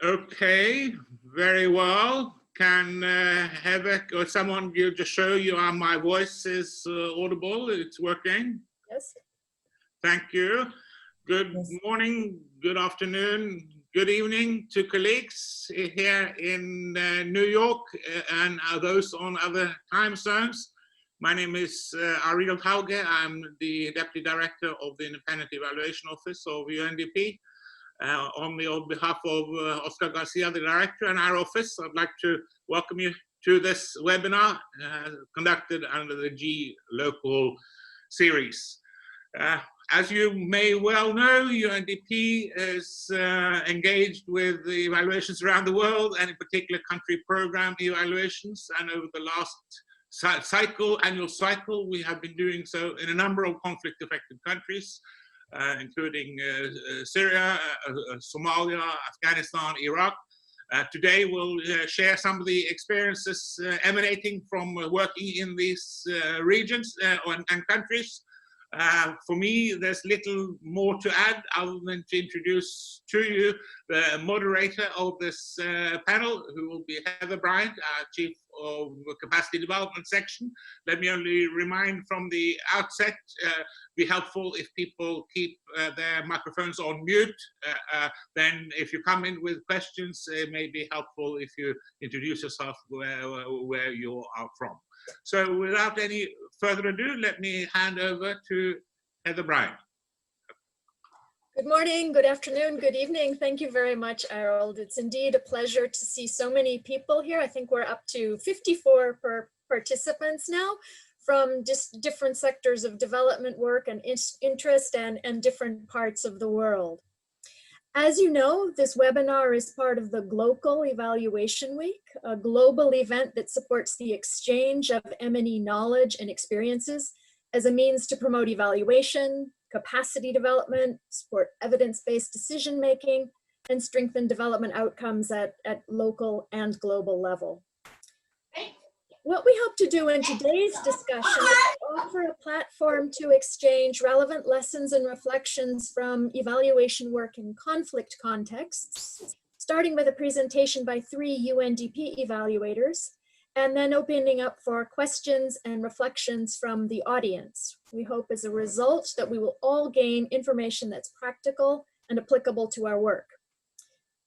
Okay, very well. Can Heather or someone you just show you my voice is audible? It's working. Yes. Thank you. Good morning, good afternoon, good evening to colleagues here in New York and those on other time zones. My name is Ariel Hauge. I'm the Deputy Director of the Independent Evaluation Office of UNDP. On behalf of Oscar Garcia, the Director, and our office, I'd like to welcome you to this webinar conducted under the gLocal series. As you may well know, UNDP is engaged with the evaluations around the world, and in particular country program evaluations. And over the last annual cycle, we have been doing so in a number of conflict-affected countries, including Syria, Somalia, Afghanistan, Iraq. Today we'll share some of the experiences emanating from working in these regions and countries. For me, there's little more to add other than to introduce to you the moderator of this panel, who will be Heather Bryant, our Chief of Capacity Development Section. Let me only remind from the outset, be helpful if people keep their microphones on mute. Then if you come in with questions, it may be helpful if you introduce yourself where you are from. So without any further ado, let me hand over to Heather Bryant. Good morning, good afternoon, good evening. Thank you very much, Harold. It's indeed a pleasure to see so many people here. I think we're up to 54 participants now from just different sectors of development work and interest and different parts of the world. As you know, this webinar is part of the gLocal Evaluation Week, a global event that supports the exchange of M&E knowledge and experiences as a means to promote evaluation, capacity development, support evidence-based decision-making, and strengthen development outcomes at local and global level. What we hope to do in today's discussion is offer a platform to exchange relevant lessons and reflections from evaluation work in conflict contexts, starting with a presentation by 3 UNDP evaluators, and then opening up for questions and reflections from the audience. We hope as a result that we will all gain information that's practical and applicable to our work.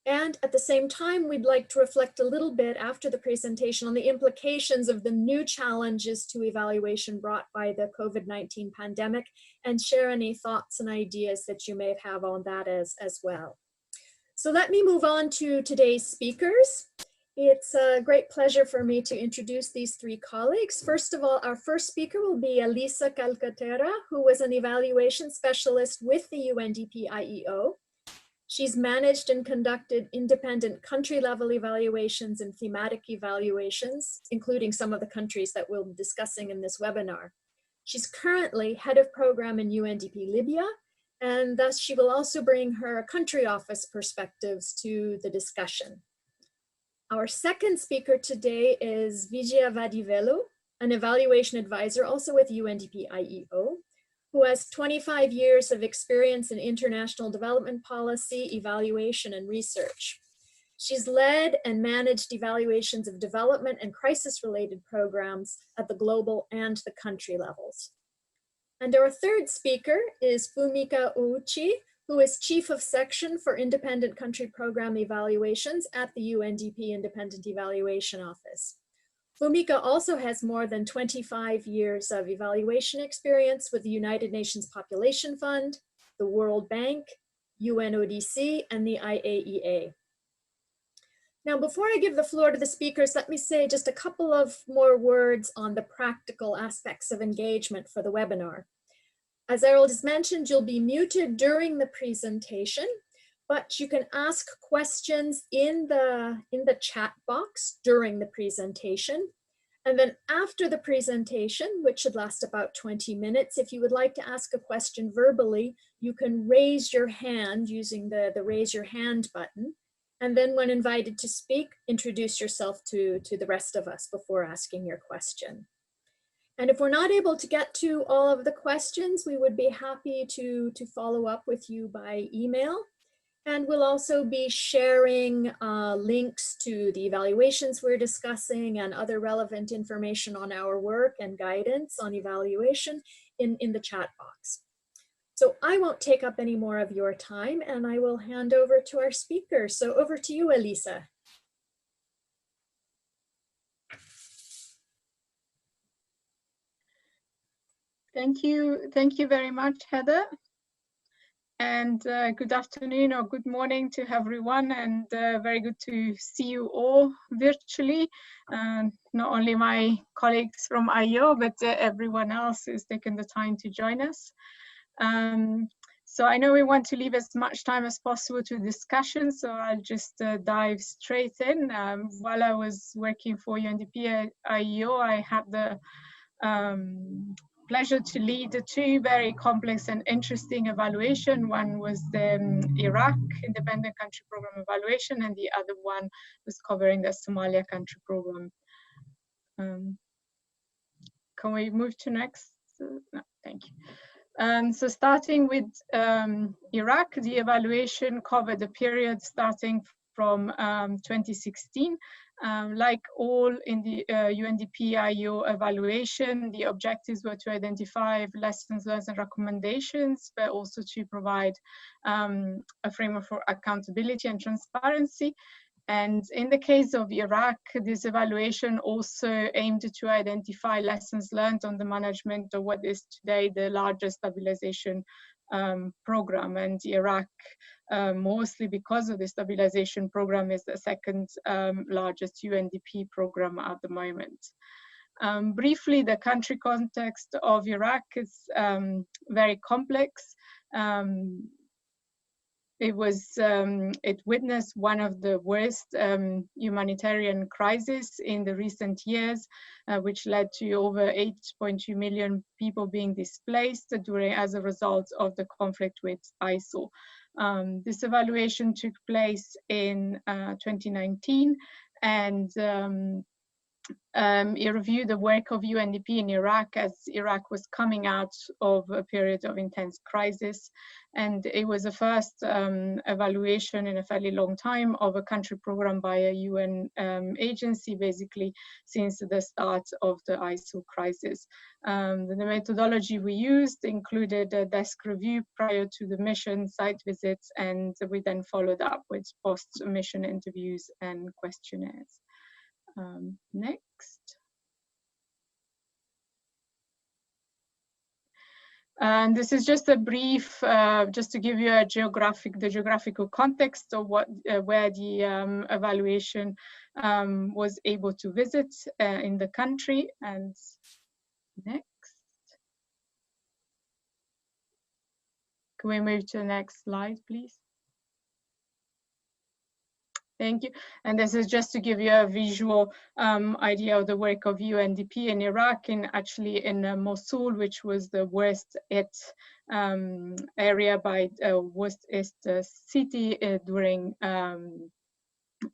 And at the same time, we'd like to reflect a little bit after the presentation on the implications of the new challenges to evaluation brought by the COVID-19 pandemic, and share any thoughts and ideas that you may have on that as well. So let me move on to today's speakers. It's a great pleasure for me to introduce these 3 colleagues. First of all, our first speaker will be Elisa Calcaterra, who was an evaluation specialist with the UNDP IEO. She's managed and conducted independent country-level evaluations and thematic evaluations, including some of the countries that we'll be discussing in this webinar. She's currently head of program in UNDP Libya, and thus she will also bring her country office perspectives to the discussion. Our second speaker today is Vijaya Vadivelu, an evaluation advisor also with UNDP IEO, who has 25 years of experience in international development policy, evaluation, and research. She's led and managed evaluations of development and crisis-related programs at the global and the country levels. And our third speaker is Fumika Ouchi, who is Chief of Section for Independent Country Program Evaluations at the UNDP Independent Evaluation Office. Fumika also has more than 25 years of evaluation experience with the United Nations Population Fund, the World Bank, UNODC, and the IAEA. Now, before I give the floor to the speakers, let me say just a couple of more words on the practical aspects of engagement for the webinar. As Harold has mentioned, you'll be muted during the presentation, but you can ask questions in the chat box during the presentation. And then after the presentation, which should last about 20 minutes, if you would like to ask a question verbally, you can raise your hand using the raise your hand button. And then when invited to speak, introduce yourself to the rest of us before asking your question. And if we're not able to get to all of the questions, we would be happy to follow up with you by email. And we'll also be sharing links to the evaluations we're discussing and other relevant information on our work and guidance on evaluation in the chat box. So I won't take up any more of your time, and I will hand over to our speaker. So over to you, Elisa. Thank you very much, Heather. And good afternoon or good morning to everyone, and very good to see you all virtually. Not only my colleagues from IEO, but everyone else who's taken the time to join us. So I know we want to leave as much time as possible to discussion, so I'll just dive straight in. While I was working for UNDP IEO, I had the pleasure to lead the two very complex and interesting evaluation. One was the Iraq Independent Country Program evaluation, and the other one was covering the Somalia country program. Can we move to next? No, thank you. So starting with Iraq, the evaluation covered the period starting from 2016. Like all in the UNDP IEO evaluation, the objectives were to identify lessons learned and recommendations, but also to provide a framework for accountability and transparency. And in the case of Iraq, this evaluation also aimed to identify lessons learned on the management of what is today the largest stabilization program. And Iraq, mostly because of the stabilization program, is the second largest UNDP program at the moment. Briefly, the country context of Iraq is very complex. It witnessed one of the worst humanitarian crises in the recent years, which led to over 8.2 million people being displaced as a result of the conflict with ISIL. This evaluation took place in 2019, and it reviewed the work of UNDP in Iraq as Iraq was coming out of a period of intense crisis. And it was the first evaluation in a fairly long time of a country program by a UN agency, basically since the start of the ISIL crisis. The methodology we used included a desk review prior to the mission, site visits, and we then followed up with post-mission interviews and questionnaires. Next. And this is just a brief, just to give you a the geographical context of where the evaluation was able to visit in the country. And next. Can we move to the next slide, please? Thank you. And this is just to give you a visual idea of the work of UNDP in Iraq, and actually in Mosul, which was the worst hit area by worst hit city during the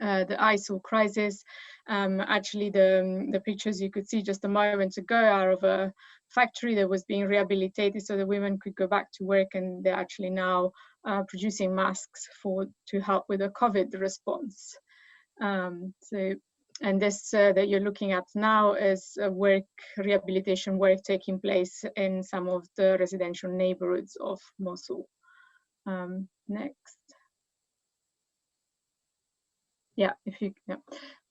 ISIL crisis. Actually, the pictures you could see just a moment ago are of a factory that was being rehabilitated so the women could go back to work, and they're actually now producing masks to help with the COVID response. And this that you're looking at now is rehabilitation work taking place in some of the residential neighborhoods of Mosul. Next. Yeah, if you, yeah.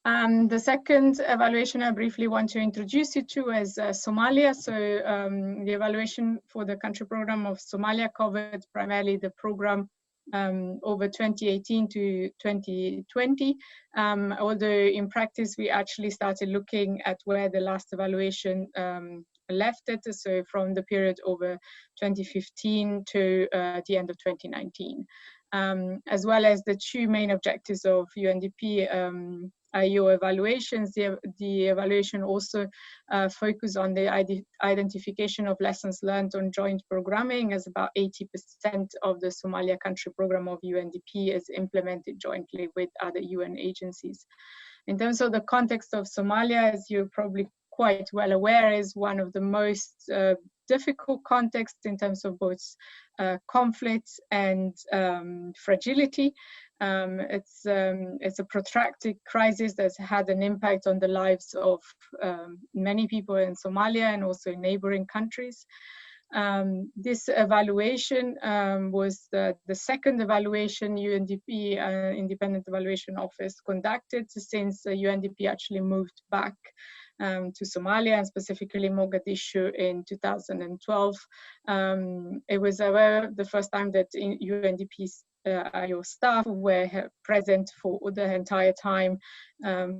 The second evaluation I briefly want to introduce you to is Somalia. So the evaluation for the country program of Somalia covered primarily the program over 2018 to 2020. Although in practice, we actually started looking at where the last evaluation left it. So from the period over 2015 to the end of 2019. As well as the two main objectives of UNDP IEO evaluations. The evaluation also focused on the identification of lessons learned on joint programming, as about 80% of the Somalia country program of UNDP is implemented jointly with other UN agencies. In terms of the context of Somalia, as you're probably quite well aware, is one of the most difficult contexts in terms of both conflicts and fragility. It's a protracted crisis that's had an impact on the lives of many people in Somalia and also in neighboring countries. This evaluation was the second evaluation UNDP, Independent Evaluation Office, conducted since UNDP actually moved back to Somalia and specifically Mogadishu in 2012. It was the first time that UNDP's IEO staff were present for the entire time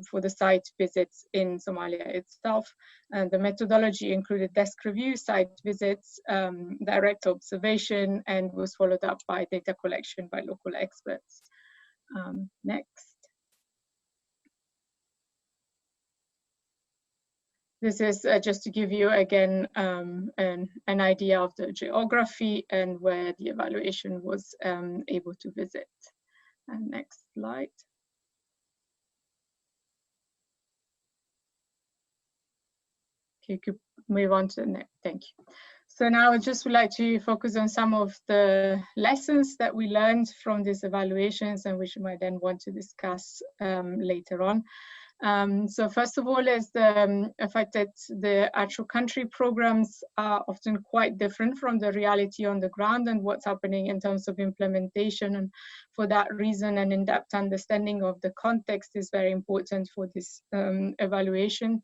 for the site visits in Somalia itself. And the methodology included desk review, site visits, direct observation, and was followed up by data collection by local experts. Next. This is just to give you again an idea of the geography and where the evaluation was able to visit. And next slide. Okay, you could move on to the next. Thank you. So now I just would like to focus on some of the lessons that we learned from these evaluations and which we might then want to discuss later on. So first of all is the fact that the actual country programs are often quite different from the reality on the ground and what's happening in terms of implementation. And for that reason, an in-depth understanding of the context is very important for this evaluation.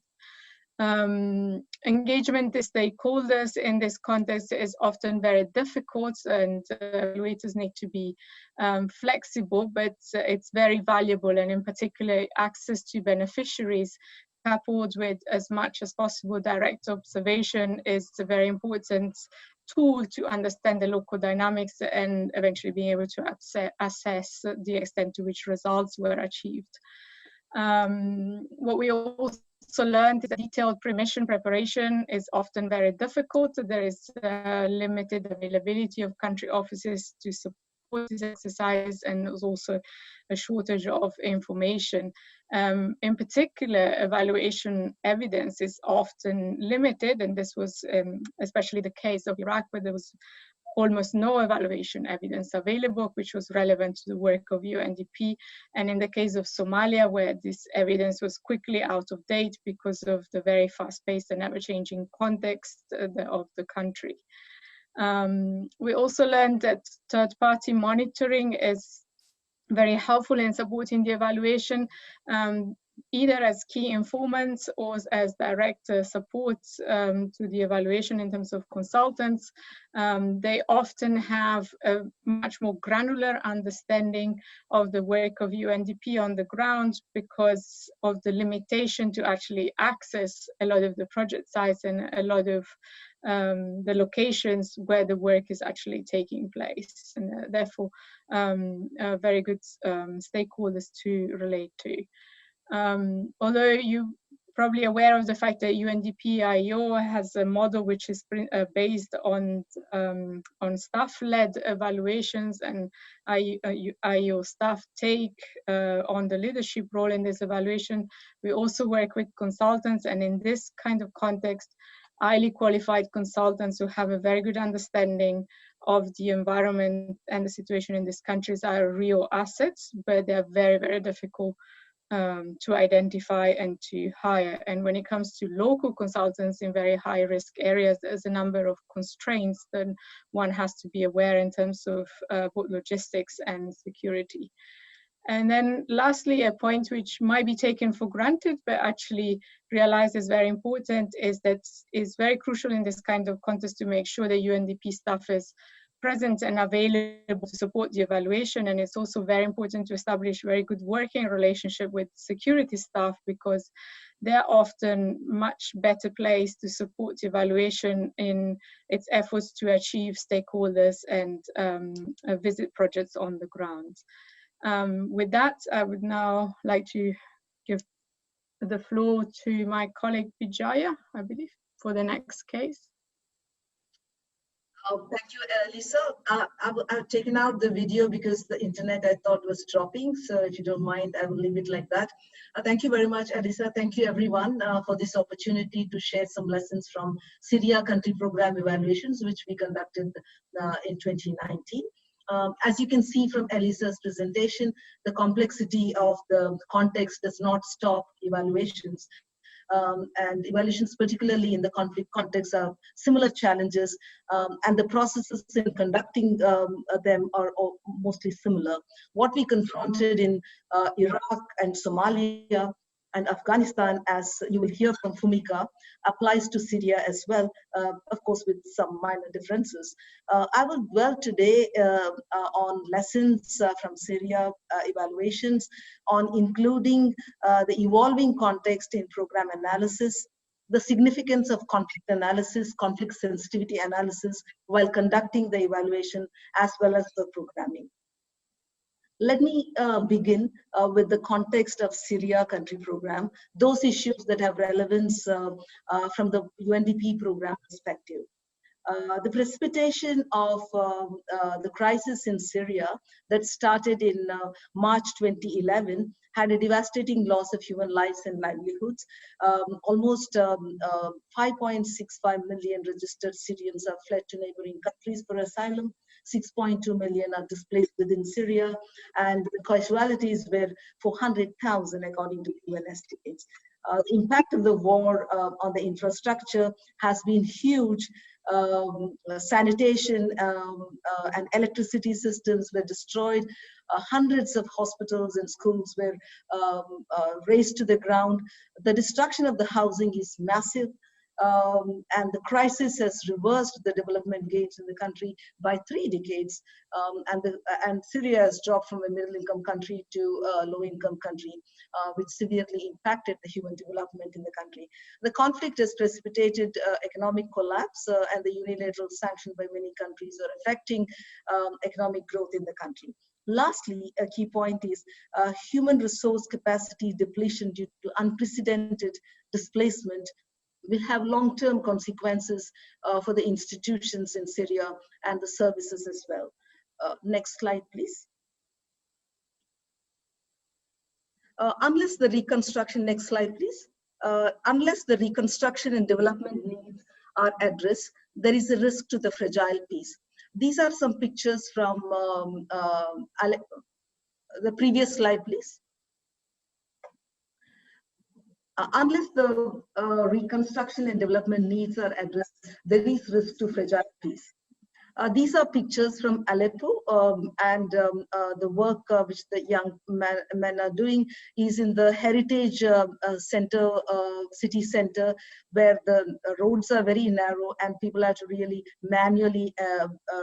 Engagement with stakeholders in this context is often very difficult, and evaluators need to be flexible, but it's very valuable, and in particular access to beneficiaries coupled with as much as possible direct observation is a very important tool to understand the local dynamics and eventually being able to assess the extent to which results were achieved. What we also learned is that detailed pre-mission preparation is often very difficult. There is limited availability of country offices to support this exercise, and there's also a shortage of information. In particular, evaluation evidence is often limited, and this was especially the case of Iraq, where there was almost no evaluation evidence available, which was relevant to the work of UNDP. And in the case of Somalia, where this evidence was quickly out of date because of the very fast-paced and ever-changing context of the country. We also learned that third-party monitoring is very helpful in supporting the evaluation, either as key informants or as direct support to the evaluation in terms of consultants. They often have a much more granular understanding of the work of UNDP on the ground because of the limitation to actually access a lot of the project sites and a lot of the locations where the work is actually taking place, and therefore very good stakeholders to relate to. Although you're probably aware of the fact that UNDP IEO has a model which is based on staff-led evaluations, and IEO staff take on the leadership role in this evaluation. We also work with consultants, and in this kind of context, highly qualified consultants who have a very good understanding of the environment and the situation in these countries are real assets, but they're very, very difficult to identify and to hire. And when it comes to local consultants in very high risk areas, there's a number of constraints that one has to be aware in terms of both logistics and security. And then lastly, a point which might be taken for granted, but actually realized is very important, is that it's very crucial in this kind of context to make sure that UNDP staff is present and available to support the evaluation. And it's also very important to establish very good working relationship with security staff, because they're often much better placed to support the evaluation in its efforts to achieve stakeholders and visit projects on the ground. With that, I would now like to give the floor to my colleague Vijaya, I believe, for the next case. Thank you, Lisa. I've taken out the video because the internet I thought was dropping. So if you don't mind, I will leave it like that. Thank you very much, Elisa. Thank you, everyone, for this opportunity to share some lessons from Syria country program evaluations, which we conducted in 2019. As you can see from Elisa's presentation, the complexity of the context does not stop evaluations. And evaluations, particularly in the conflict context, are similar challenges, and the processes in conducting them are mostly similar. What we confronted in Iraq and Somalia and Afghanistan, as you will hear from Fumika, applies to Syria as well, of course, with some minor differences. I will dwell today on lessons from Syria evaluations, on including the evolving context in program analysis, the significance of conflict analysis, conflict sensitivity analysis while conducting the evaluation, as well as the programming. Let me begin with the context of Syria country program, those issues that have relevance from the UNDP program perspective. The precipitation of the crisis in Syria that started in March 2011 had a devastating loss of human lives and livelihoods. Almost 5.65 million registered Syrians have fled to neighboring countries for asylum. 6.2 million are displaced within Syria, and the casualties were 400,000 according to UN estimates. The impact of the war on the infrastructure has been huge. Sanitation and electricity systems were destroyed. Hundreds of hospitals and schools were razed to the ground. The destruction of the housing is massive. And the crisis has reversed the development gains in the country by 3 decades. And Syria has dropped from a middle-income country to a low-income country, which severely impacted the human development in the country. The conflict has precipitated economic collapse, and the unilateral sanctions by many countries are affecting economic growth in the country. Lastly, a key point is human resource capacity depletion due to unprecedented displacement will have long-term consequences for the institutions in Syria and the services as well. Next slide, please. Unless the reconstruction, next slide, please. Unless the reconstruction and development needs are addressed, there is a risk to the fragile peace. These are some pictures from the previous slide, please. Unless the reconstruction and development needs are addressed, there is risk to fragile peace. These are pictures from Aleppo, and the work which the young men are doing is in the heritage center, city center, where the roads are very narrow and people have to really manually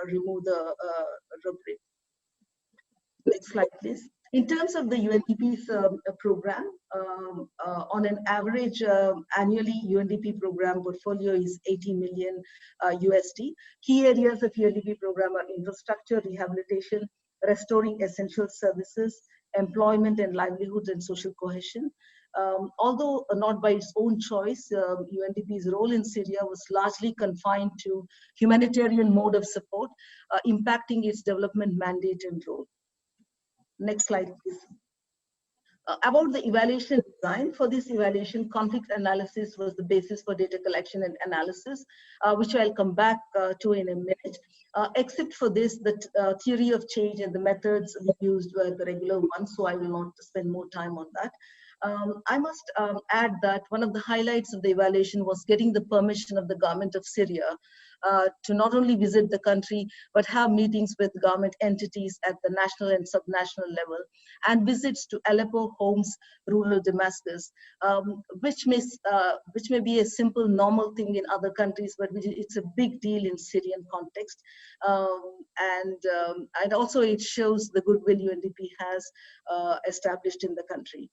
remove the rubble. Next slide, please. In terms of the UNDP's program, on an average annually, UNDP program portfolio is 80 million USD. Key areas of UNDP program are infrastructure, rehabilitation, restoring essential services, employment and livelihoods, and social cohesion. Although not by its own choice, UNDP's role in Syria was largely confined to humanitarian mode of support, impacting its development mandate and role. Next slide, please. About the evaluation design, for this evaluation, conflict analysis was the basis for data collection and analysis, which I'll come back to in a minute. Except for this, the theory of change and the methods we used were the regular ones, so I will not spend more time on that. I must add that one of the highlights of the evaluation was getting the permission of the government of Syria to not only visit the country, but have meetings with government entities at the national and subnational level, and visits to Aleppo, Homs, rural Damascus, which may be a simple, normal thing in other countries, but it's a big deal in Syrian context. And also it shows the goodwill UNDP has established in the country.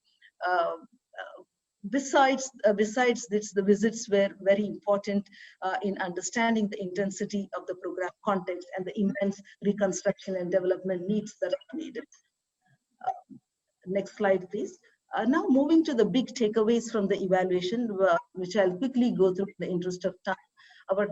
Besides this, the visits were very important in understanding the intensity of the program context and the immense reconstruction and development needs that are needed. Next slide, please. Now moving to the big takeaways from the evaluation, which I'll quickly go through in the interest of time. but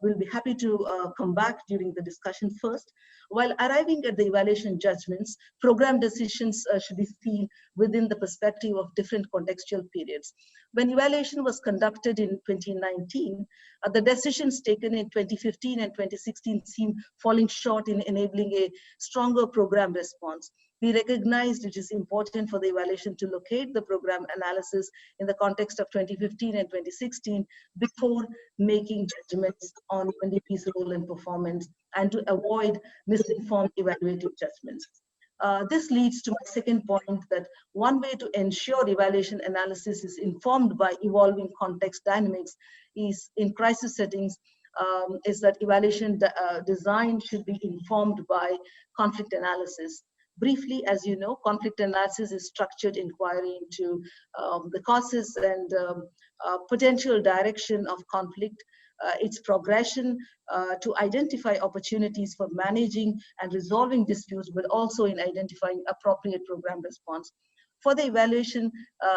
we'll be happy to come back during the discussion first. While arriving at the evaluation judgments, program decisions should be seen within the perspective of different contextual periods. When evaluation was conducted in 2019, the decisions taken in 2015 and 2016 seem falling short in enabling a stronger program response. We recognized it is important for the evaluation to locate the program analysis in the context of 2015 and 2016 before making judgments on UNDP's role and performance, and to avoid misinformed evaluative judgments. This leads to my second point, that one way to ensure evaluation analysis is informed by evolving context dynamics is in crisis settings, is that evaluation design should be informed by conflict analysis. Briefly, as you know, conflict analysis is structured inquiry into the causes and potential direction of conflict, its progression to identify opportunities for managing and resolving disputes, but also in identifying appropriate program response. For the evaluation,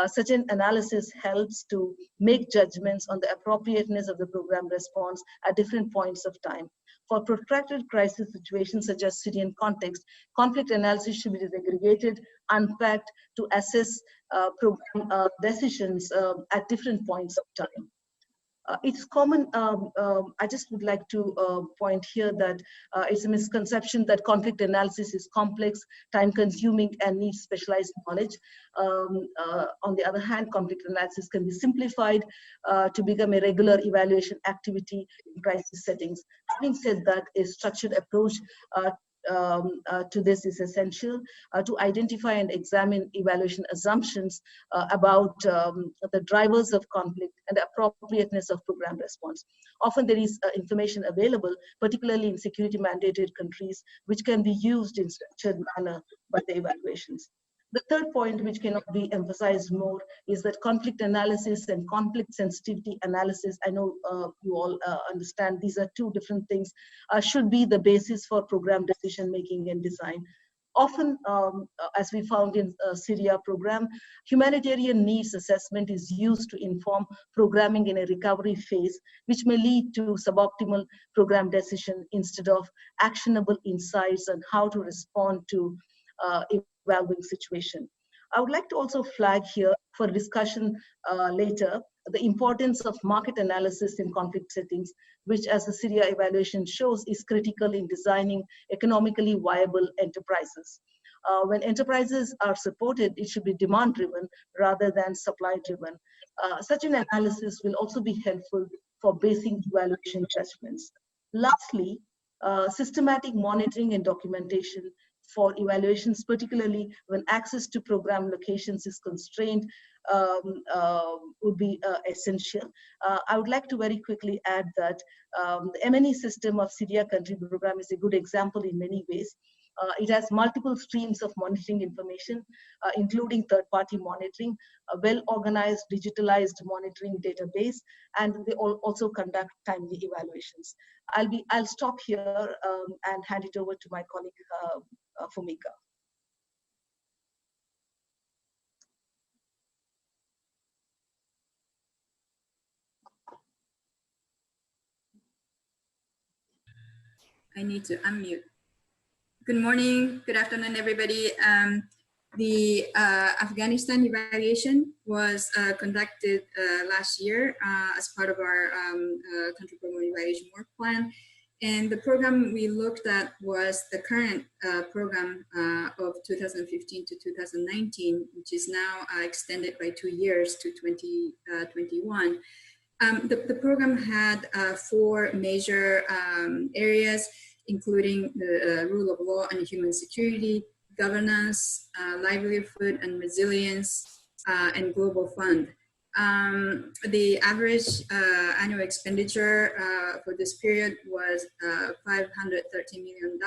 such an analysis helps to make judgments on the appropriateness of the program response at different points of time. For protracted crisis situations such as Syrian context, conflict analysis should be disaggregated, unpacked to assess program decisions at different points of time. It's common, I just would like to point here that it's a misconception that conflict analysis is complex, time-consuming, and needs specialized knowledge. On the other hand, conflict analysis can be simplified to become a regular evaluation activity in crisis settings. Having said that, a structured approach to this is essential to identify and examine evaluation assumptions about the drivers of conflict and the appropriateness of program response. Often there is information available, particularly in security mandated countries, which can be used in structured manner by the evaluations. The third point, which cannot be emphasized more, is that conflict analysis and conflict sensitivity analysis, I know you all understand these are two different things, should be the basis for program decision making and design. Often, as we found in Syria program, humanitarian needs assessment is used to inform programming in a recovery phase, which may lead to suboptimal program decision instead of actionable insights on how to respond to evolving situation. I would like to also flag here for discussion later the importance of market analysis in conflict settings, which, as the Syria evaluation shows, is critical in designing economically viable enterprises. When enterprises are supported, it should be demand-driven rather than supply-driven. Such an analysis will also be helpful for basing evaluation judgments. Lastly, systematic monitoring and documentation for evaluations, particularly when access to program locations is constrained, would be essential. I would like to very quickly add that the M&E system of Syria country program is a good example in many ways. It has multiple streams of monitoring information, including third-party monitoring, a well-organized, digitalized monitoring database, and they also conduct timely evaluations. I'll stop here and hand it over to my colleague, Fumika. I need to unmute. Good morning, good afternoon, everybody. The Afghanistan evaluation was conducted last year as part of our country program evaluation work plan. And the program we looked at was the current program of 2015 to 2019, which is now extended by 2 years to 2021. The program had 4 major areas, including the rule of law and human security, governance, livelihood and resilience, and global fund. The average annual expenditure for this period was $513 million,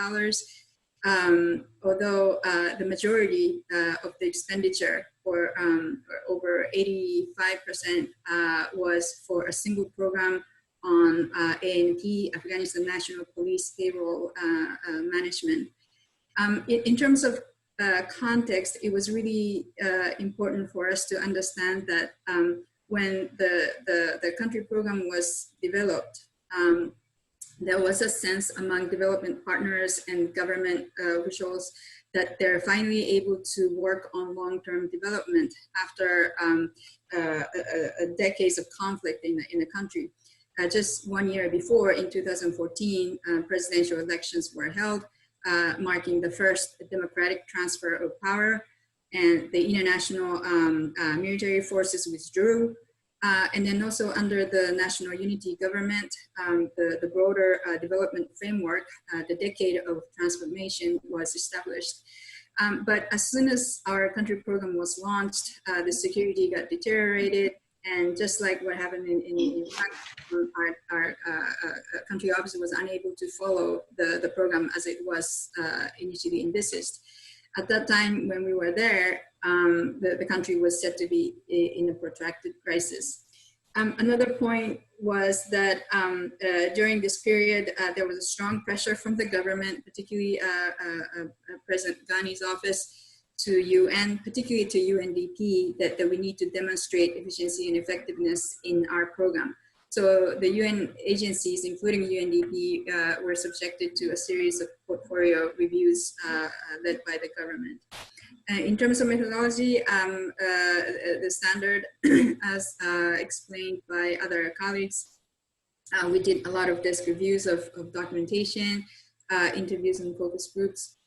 although the majority of the expenditure, for over 85%, was for a single program on ANP, Afghanistan National Police payroll management. In terms of context, it was really important for us to understand that when the country program was developed, there was a sense among development partners and government officials that they're finally able to work on long-term development after decades of conflict in the country. Just 1 year before, in 2014, presidential elections were held, marking the first democratic transfer of power, and the international military forces withdrew. And then also under the national unity government, the broader development framework, the decade of transformation was established. But as soon as our country program was launched, the security got deteriorated. And just like what happened in Iraq, our country office was unable to follow the program as it was initially envisaged. At that time, when we were there, the country was said to be in a protracted crisis. Another point was that during this period, there was a strong pressure from the government, particularly President Ghani's office, to UN, particularly to UNDP, that we need to demonstrate efficiency and effectiveness in our program. So the UN agencies, including UNDP, were subjected to a series of portfolio reviews led by the government. In terms of methodology, the standard, as explained by other colleagues, we did a lot of desk reviews of documentation, interviews and focus groups.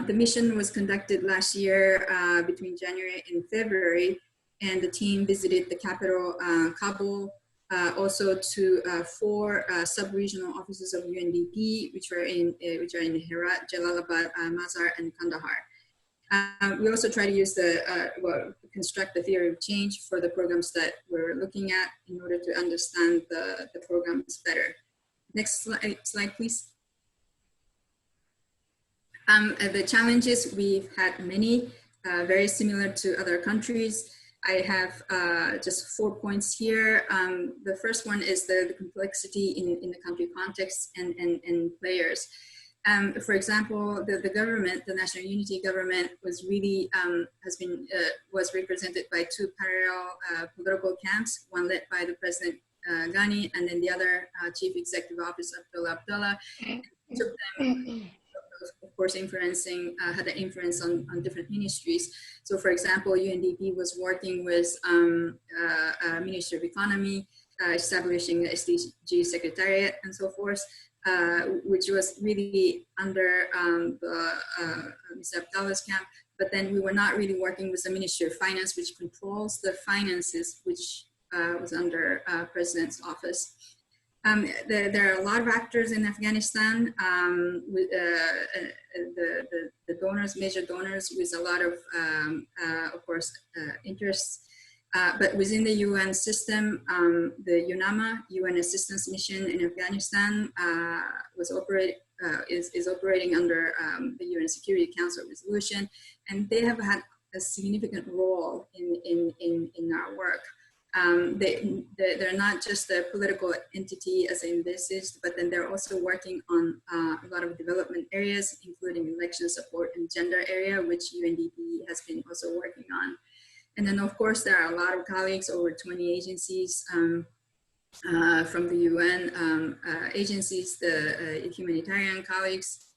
The mission was conducted last year between January and February, and the team visited the capital, Kabul, also to 4 sub-regional offices of UNDP, which are in Herat, Jalalabad, Mazar, and Kandahar. We also try to use construct the theory of change for the programs that we're looking at in order to understand the programs better. Next slide, please. The challenges, we've had many, very similar to other countries. I have just 4 points here. The first one is the complexity in the country context and players. For example, the government, the national unity government, was really was represented by 2 parallel political camps, one led by the President Ghani, and then the other Chief Executive Officer Abdullah. Each of them, of course, had an influence on different ministries. So, for example, UNDP was working with Ministry of Economy, establishing the SDG Secretariat, and so forth. Which was really under Mr. Abdallah's camp, but then we were not really working with the Ministry of Finance, which controls the finances, which was under President's office. There are a lot of actors in Afghanistan, with the donors, major donors, with a lot of course, interests. But within the UN system, the UNAMA, UN Assistance Mission in Afghanistan, is operating under the UN Security Council resolution, and they have had a significant role in our work. They're not just a political entity as envisaged, but then they're also working on a lot of development areas, including election support and gender area, which UNDP has been also working on. And then, of course, there are a lot of colleagues, over 20 agencies from the UN agencies, the humanitarian colleagues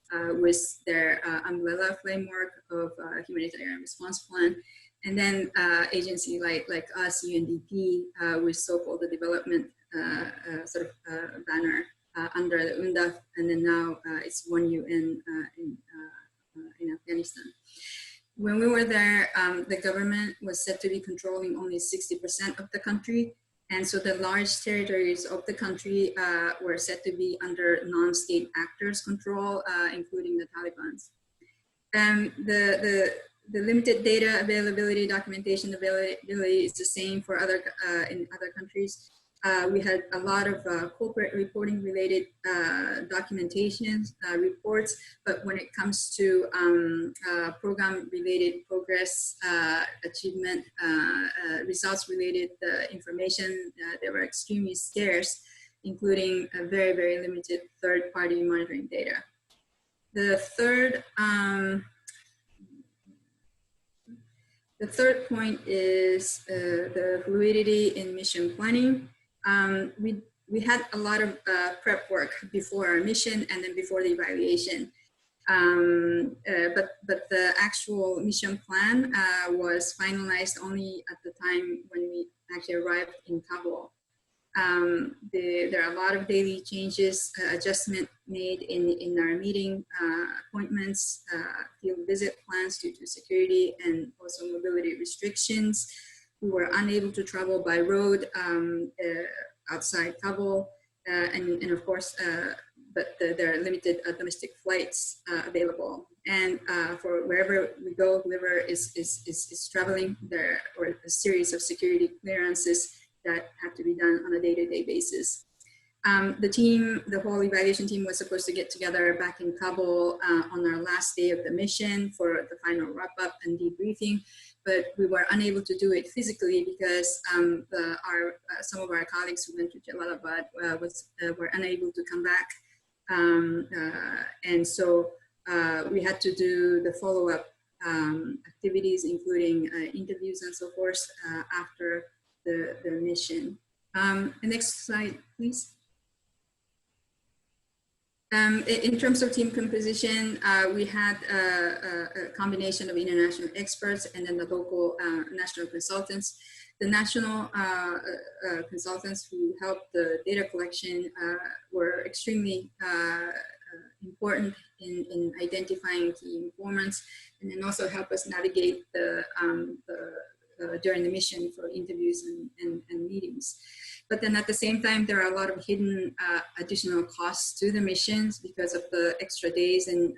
with their umbrella framework of humanitarian response plan. And then agency like us, UNDP, with so-called the development banner under the UNDP, and then now it's One UN in Afghanistan. When we were there, the government was said to be controlling only 60% of the country. And so the large territories of the country were said to be under non-state actors' control, including the Taliban's. The limited data availability, documentation availability is the same for in other countries. We had a lot of corporate reporting related documentations, reports, but when it comes to program related progress, achievement, results related information, they were extremely scarce, including a very, very limited third-party monitoring data. The third point is the fluidity in mission planning. we had a lot of prep work before our mission and then before the evaluation. But the actual mission plan was finalized only at the time when we actually arrived in Kabul. There are a lot of daily changes, adjustment made in our meeting appointments, field visit plans due to security and also mobility restrictions. We were unable to travel by road outside Kabul, and of course, but there are limited domestic flights available. And for wherever we go, whoever is traveling, there are a series of security clearances that have to be done on a day-to-day basis. The whole evaluation team was supposed to get together back in Kabul on our last day of the mission for the final wrap-up and debriefing, but we were unable to do it physically because some of our colleagues who went to Jalalabad were unable to come back. And so we had to do the follow-up activities, including interviews and so forth after the mission. The next slide, please. In terms of team composition, we had a combination of international experts and then the local national consultants. The national consultants who helped the data collection were extremely important in identifying key informants, and then also help us navigate during the mission for interviews and meetings. But then at the same time, there are a lot of hidden additional costs to the missions because of the extra days and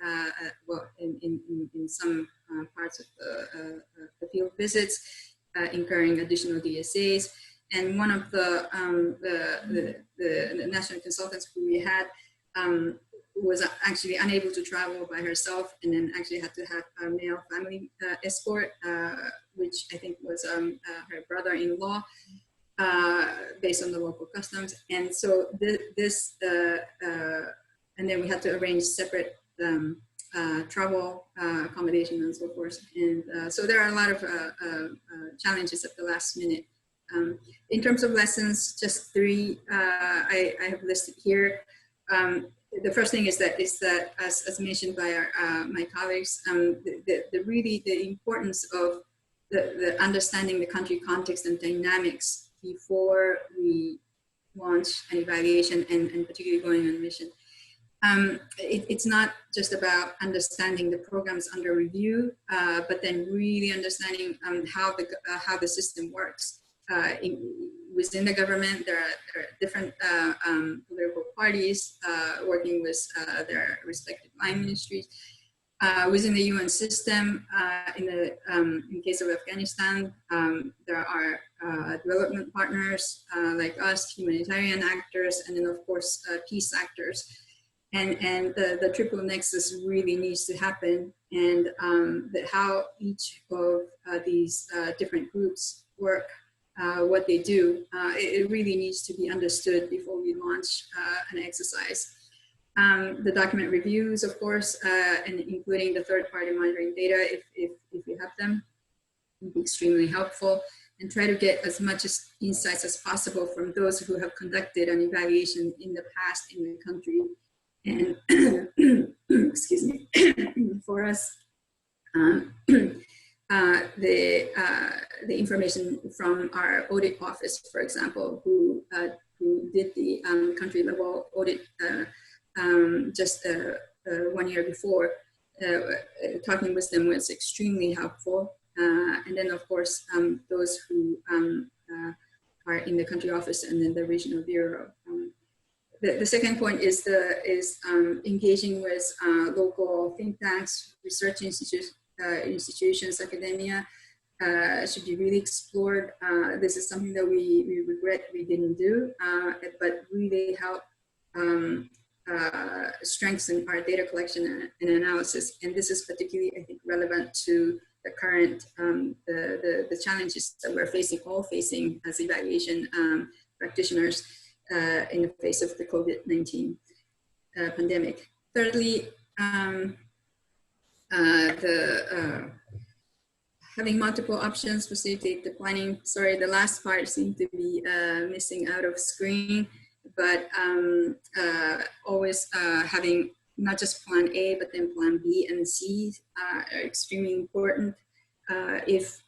well, in some parts of the field visits, incurring additional DSAs. And one of the national consultants who we had was actually unable to travel by herself, and then actually had to have a male family escort, which I think was her brother-in-law, based on the local customs. And so and then we had to arrange separate travel accommodation and so forth. And so there are a lot of challenges at the last minute. In terms of lessons, just 3 I have listed here. The first thing is that as mentioned by my colleagues, the importance of the understanding the country context and dynamics before we launch an evaluation and particularly going on a mission. It's not just about understanding the programs under review, but then really understanding how the system works. Within the government, there are different political parties working with their respective line ministries. Within the UN system, in case of Afghanistan, there are development partners like us, humanitarian actors, and then of course peace actors. And the triple nexus really needs to happen, and how each of these different groups work, what they do, it really needs to be understood before we launch an exercise. The document reviews, of course, and including the third-party monitoring data, if you have them, would be extremely helpful, and try to get as much insights as possible from those who have conducted an evaluation in the past in the country. And excuse me, for us, the information from our audit office, for example, who did the country level audit just 1 year before, talking with them was extremely helpful. And then of course, those who are in the country office and then the regional bureau. The second point is engaging with local think tanks, research institutions, academia, should be really explored. This is something that we regret we didn't do, but really help strengthen our data collection and analysis. And this is particularly, I think, relevant to the current, the challenges that we're all facing as evaluation practitioners in the face of the COVID-19 pandemic. Thirdly, having multiple options facilitate the planning. Sorry, the last part seemed to be missing out of screen, but always having not just plan A, but then plan B and C are extremely important. If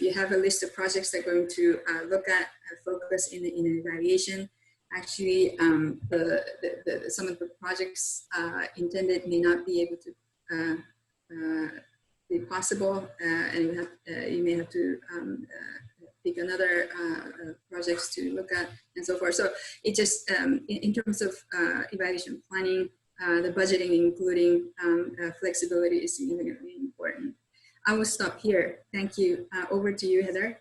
you have a list of projects that are going to look at focus in an evaluation, actually some of the projects intended may not be able to be possible, and you may have to pick another projects to look at and so forth. So it just, in terms of evaluation planning, the budgeting, including flexibility, is significantly important. I will stop here. Thank you. Over to you, Heather.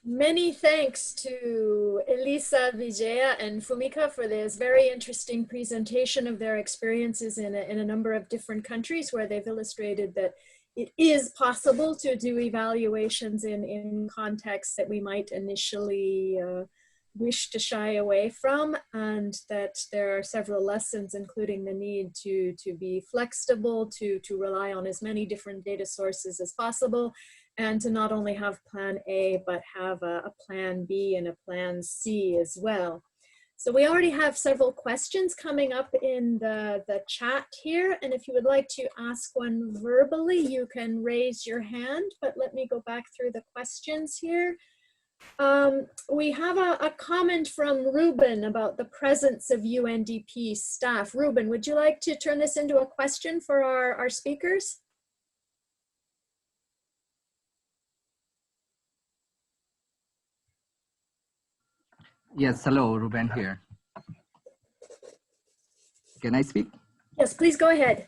Many thanks to Elisa, Vijaya, and Fumika for this very interesting presentation of their experiences in a number of different countries where they've illustrated that it is possible to do evaluations in contexts that we might initially wish to shy away from, and that there are several lessons, including the need to be flexible, to rely on as many different data sources as possible, and to not only have plan A, but have a plan B and a plan C as well. So we already have several questions coming up in the chat here. And if you would like to ask one verbally, you can raise your hand, but let me go back through the questions here. We have a comment from Ruben about the presence of UNDP staff. Ruben, would you like to turn this into a question for our speakers? Yes, hello, Ruben here. Can I speak? Yes, please go ahead.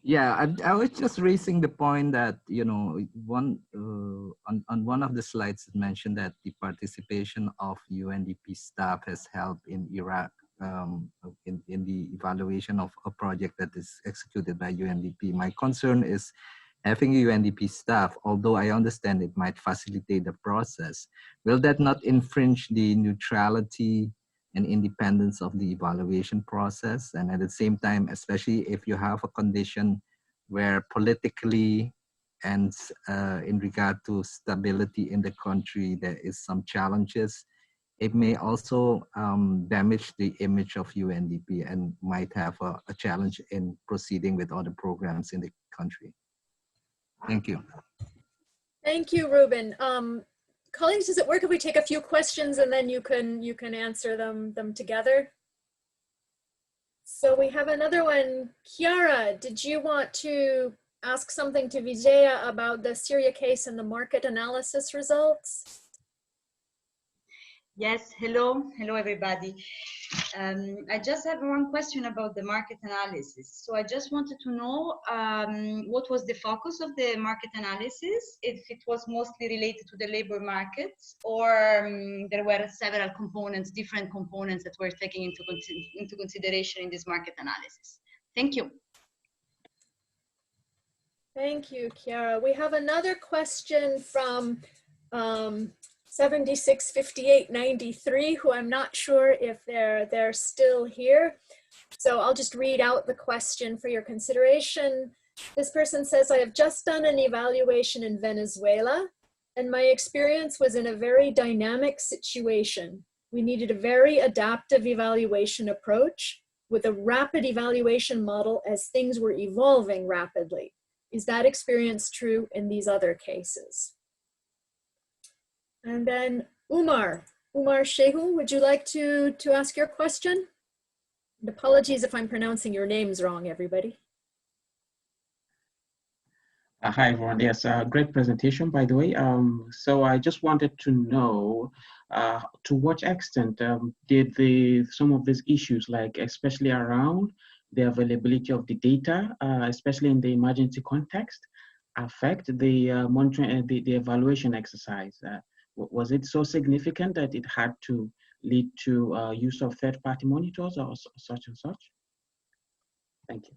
Yeah, I was just raising the point that, you know, on one of the slides it mentioned that the participation of UNDP staff has helped in Iraq in the evaluation of a project that is executed by UNDP. My concern is having UNDP staff, although I understand it might facilitate the process, will that not infringe the neutrality and independence of the evaluation process? And at the same time, especially if you have a condition where politically and in regard to stability in the country, there is some challenges, it may also damage the image of UNDP and might have a challenge in proceeding with other programs in the country. Thank you. Thank you, Ruben. Colleagues, does it work if we take a few questions and then you can answer them together? So we have another one. Chiara, did you want to ask something to Vijaya about the Syria case and the market analysis results? Yes, hello everybody. I just have one question about the market analysis. So I just wanted to know what was the focus of the market analysis, if it was mostly related to the labor markets, or there were several components, different components that were taken into consideration in this market analysis. Thank you. Thank you, Chiara. We have another question from 765893, who I'm not sure if they're still here. So I'll just read out the question for your consideration. This person says, I have just done an evaluation in Venezuela, and my experience was in a very dynamic situation. We needed a very adaptive evaluation approach with a rapid evaluation model as things were evolving rapidly. Is that experience true in these other cases? And then Umar Shehu, would you like to ask your question? And apologies if I'm pronouncing your names wrong, everybody. Hi, everyone. Yes, great presentation, by the way. So I just wanted to know to what extent did some of these issues, like especially around the availability of the data, especially in the emergency context, affect the monitoring, the evaluation exercise? Was it so significant that it had to lead to use of third-party monitors or such and such? Thank you.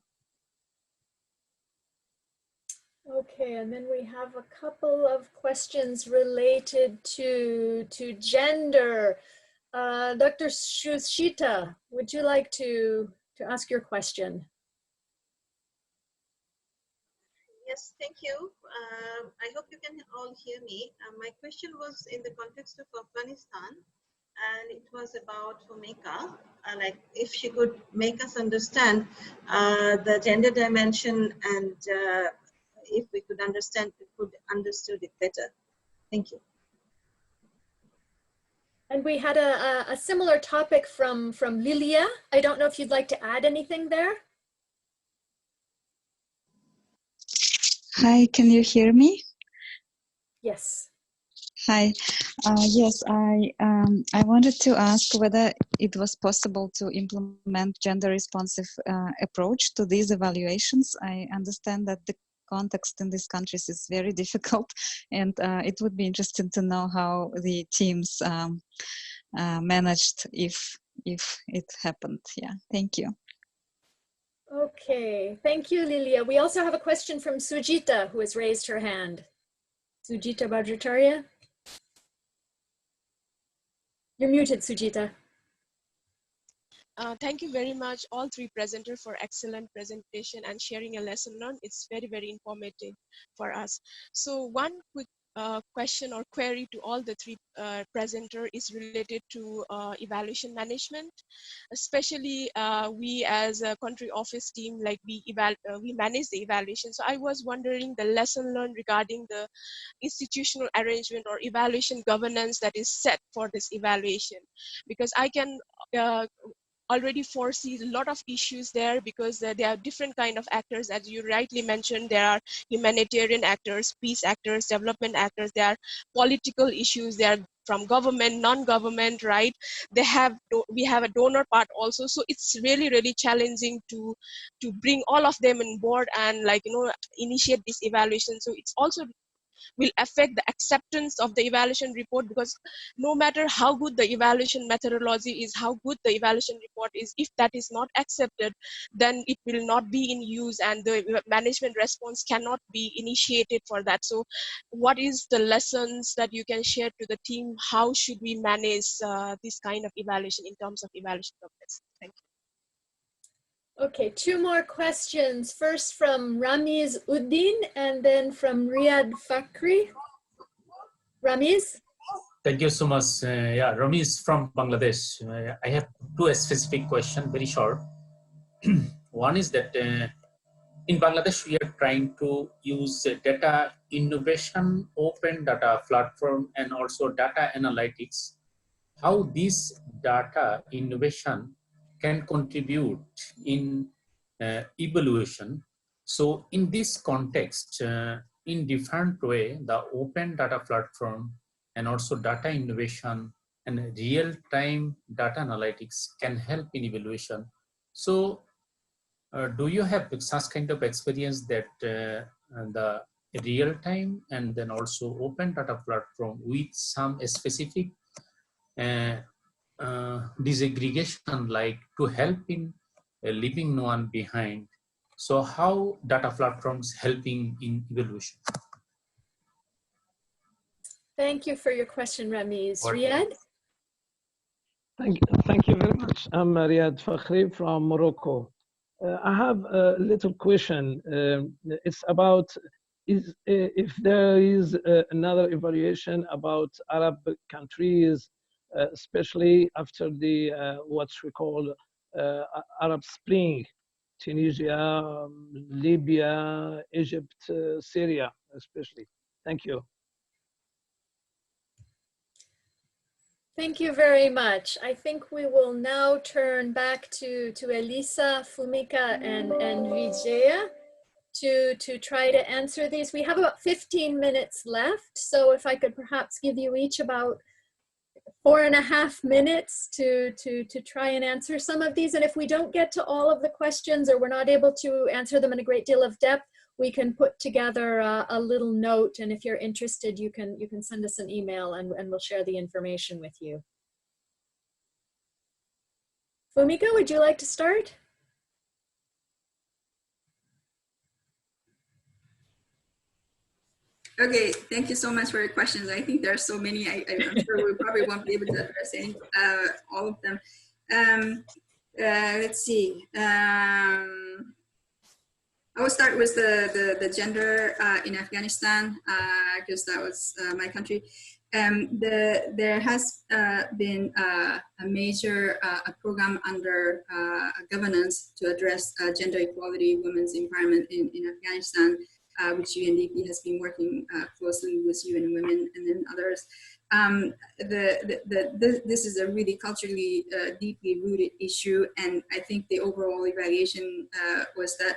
Okay, and then we have a couple of questions related to gender. Dr. Shushita, would you like to ask your question? Yes, thank you. I hope you can all hear me. My question was in the context of Afghanistan, and it was about Fumika, like if she could make us understand the gender dimension, and if we could understood it better. Thank you. And we had a similar topic from Lilia. I don't know if you'd like to add anything there. Hi, can you hear me? Yes. Hi. Yes, I wanted to ask whether it was possible to implement gender-responsive approach to these evaluations. I understand that the context in these countries is very difficult, and it would be interesting to know how the teams managed if it happened. Yeah, thank you. Okay, thank you, Lilia. We also have a question from Sujita, who has raised her hand. Sujita Bhattacharya. You're muted, Sujita. Thank you very much, all three presenters, for excellent presentation and sharing a lesson learned. It's very, very informative for us. So one quick question or query to all the three presenters is related to evaluation management. Especially we as a country office team, like we manage the evaluation. So I was wondering the lesson learned regarding the institutional arrangement or evaluation governance that is set for this evaluation, because I can already foresee a lot of issues there, because there are different kind of actors. As you rightly mentioned, there are humanitarian actors, peace actors, development actors, there are political issues, there are from government, non-government, right? We have a donor part also. So it's really, really challenging to bring all of them on board and, like, initiate this evaluation. So it's also will affect the acceptance of the evaluation report, because no matter how good the evaluation methodology is, how good the evaluation report is, if that is not accepted, then it will not be in use and the management response cannot be initiated for that. So what is the lessons that you can share to the team? How should we manage this kind of evaluation in terms of evaluation progress? Thank you. Okay, two more questions. First from Ramiz Uddin and then from Riyad Fakhri. Ramiz? Thank you so much. Yeah, Ramiz from Bangladesh. I have two specific questions, very short. One is that in Bangladesh, we are trying to use data innovation, open data platform, and also data analytics. How this data innovation can contribute in evaluation. So in this context, in different way, the open data platform and also data innovation and real-time data analytics can help in evaluation. So do you have such kind of experience that the real-time and then also open data platform with some specific disaggregation, like to help in leaving no one behind? So how data platforms helping in evaluation? Thank you for your question, Ramiz. Riyad? Thank you very much. I'm Riyad Fakhri from Morocco. I have a little question. It's about if there is another evaluation about Arab countries, especially after the what we call Arab Spring, Tunisia, Libya, Egypt, Syria, especially. Thank you. Thank you very much. I think we will now turn back to Elisa, Fumika, and Vijaya to try to answer these. We have about 15 minutes left, so if I could perhaps give you each about 4.5 minutes to try and answer some of these. And if we don't get to all of the questions, or we're not able to answer them in a great deal of depth, we can put together a little note, and if you're interested, you can send us an email and we'll share the information with you. Fumika, would you like to start? Okay, thank you so much for your questions. I think there are so many. I'm sure we probably won't be able to address all of them. Let's see. I will start with the gender in Afghanistan, because that was my country. There has been a major program under governance to address gender equality, women's empowerment in Afghanistan, which UNDP has been working closely with UN Women and then others. This is a really culturally deeply rooted issue, and I think the overall evaluation was that